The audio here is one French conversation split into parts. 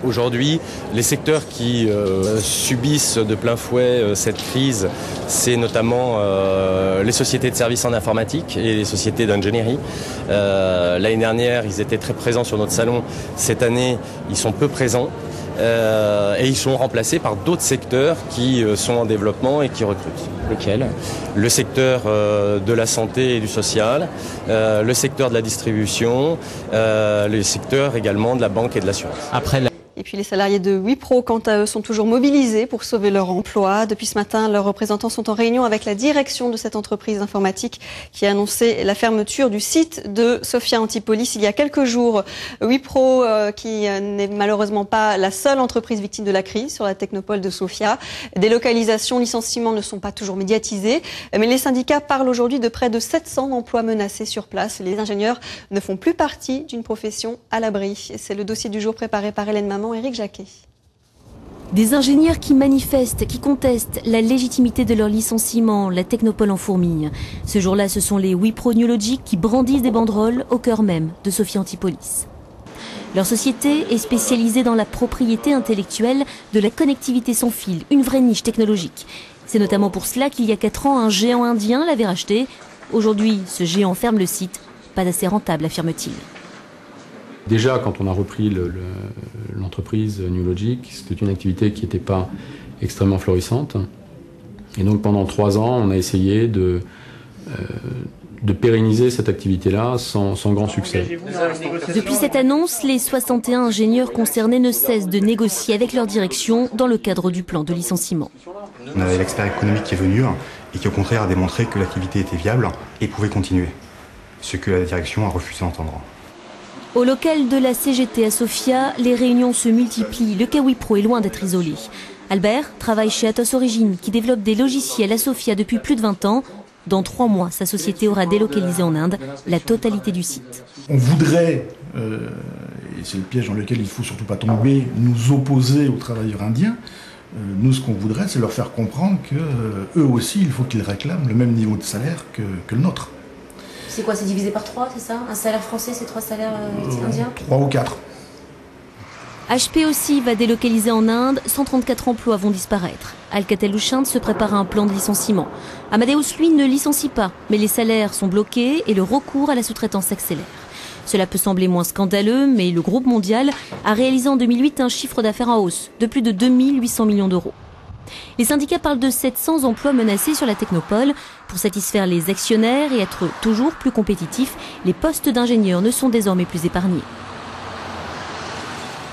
Aujourd'hui, les secteurs qui subissent de plein fouet cette crise, c'est notamment les sociétés de services en informatique et les sociétés d'ingénierie. L'année dernière, ils étaient très présents sur notre salon. Cette année, ils sont peu présents. Et ils sont remplacés par d'autres secteurs qui sont en développement et qui recrutent. Lesquels ? Le secteur de la santé et du social, le secteur de la distribution, le secteur également de la banque et de l'assurance. Et puis les salariés de Wipro, quant à eux, sont toujours mobilisés pour sauver leur emploi. Depuis ce matin, leurs représentants sont en réunion avec la direction de cette entreprise informatique qui a annoncé la fermeture du site de Sophia Antipolis il y a quelques jours. Wipro, qui n'est malheureusement pas la seule entreprise victime de la crise sur la technopole de Sofia. Délocalisations, licenciements ne sont pas toujours médiatisés, mais les syndicats parlent aujourd'hui de près de 700 emplois menacés sur place. Les ingénieurs ne font plus partie d'une profession à l'abri. C'est le dossier du jour préparé par Hélène Maman. Éric Jacquet. Des ingénieurs qui manifestent, qui contestent la légitimité de leur licenciement, la technopole en fourmille. Ce jour-là, ce sont les Wipro New Logic qui brandissent des banderoles au cœur même de Sophia Antipolis. Leur société est spécialisée dans la propriété intellectuelle de la connectivité sans fil, une vraie niche technologique. C'est notamment pour cela qu'il y a 4 ans, un géant indien l'avait racheté. Aujourd'hui, ce géant ferme le site, pas assez rentable, affirme-t-il. Déjà, quand on a repris l'entreprise New Logic, c'était une activité qui n'était pas extrêmement florissante. Et donc pendant 3 ans, on a essayé de pérenniser cette activité-là sans grand succès. Depuis cette annonce, les 61 ingénieurs concernés ne cessent de négocier avec leur direction dans le cadre du plan de licenciement. On avait l'expert économique qui est venu et qui au contraire a démontré que l'activité était viable et pouvait continuer, ce que la direction a refusé d'entendre. Au local de la CGT à Sofia, les réunions se multiplient. Le cas Wipro est loin d'être isolé. Albert travaille chez Atos Origine, qui développe des logiciels à Sofia depuis plus de 20 ans. Dans 3 mois, sa société aura délocalisé en Inde la totalité du site. On voudrait, et c'est le piège dans lequel il ne faut surtout pas tomber, nous opposer aux travailleurs indiens. Nous, ce qu'on voudrait, c'est leur faire comprendre qu'eux aussi, il faut qu'ils réclament le même niveau de salaire que le nôtre. C'est quoi, c'est divisé par 3, c'est ça? Un salaire français, c'est 3 salaires indiens? 3 ou 4. HP aussi va délocaliser en Inde, 134 emplois vont disparaître. Alcatel-Lucent se prépare à un plan de licenciement. Amadeus, lui, ne licencie pas, mais les salaires sont bloqués et le recours à la sous-traitance s'accélère. Cela peut sembler moins scandaleux, mais le groupe mondial a réalisé en 2008 un chiffre d'affaires en hausse de plus de 2800 millions d'euros. Les syndicats parlent de 700 emplois menacés sur la technopole. Pour satisfaire les actionnaires et être toujours plus compétitifs, les postes d'ingénieurs ne sont désormais plus épargnés.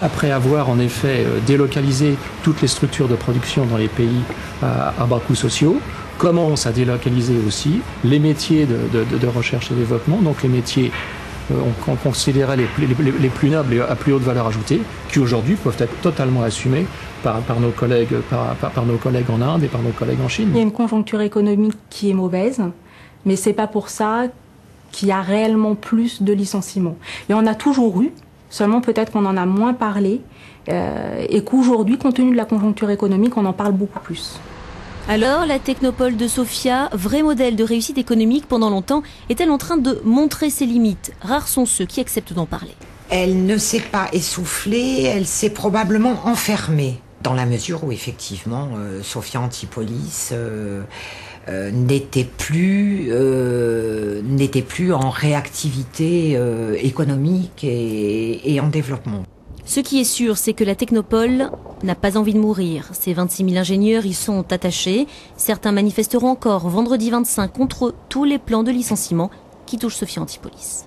Après avoir en effet délocalisé toutes les structures de production dans les pays à bas coûts sociaux, commence à délocaliser aussi les métiers de recherche et développement, donc les métiers qu'on considérait les plus nobles et à plus haute valeur ajoutée, qui aujourd'hui peuvent être totalement assumés par nos collègues en Inde et par nos collègues en Chine. Il y a une conjoncture économique qui est mauvaise, mais c'est pas pour ça qu'il y a réellement plus de licenciements. Il y en a toujours eu, seulement peut-être qu'on en a moins parlé, et qu'aujourd'hui, compte tenu de la conjoncture économique, on en parle beaucoup plus. Alors, la technopole de Sofia, vrai modèle de réussite économique pendant longtemps, est-elle en train de montrer ses limites? Rares sont ceux qui acceptent d'en parler. Elle ne s'est pas essoufflée, elle s'est probablement enfermée, dans la mesure où effectivement Sophia Antipolis n'était plus en réactivité économique et en développement. Ce qui est sûr, c'est que la technopole n'a pas envie de mourir. Ces 26 000 ingénieurs y sont attachés. Certains manifesteront encore vendredi 25 contre tous les plans de licenciement qui touchent Sophia Antipolis.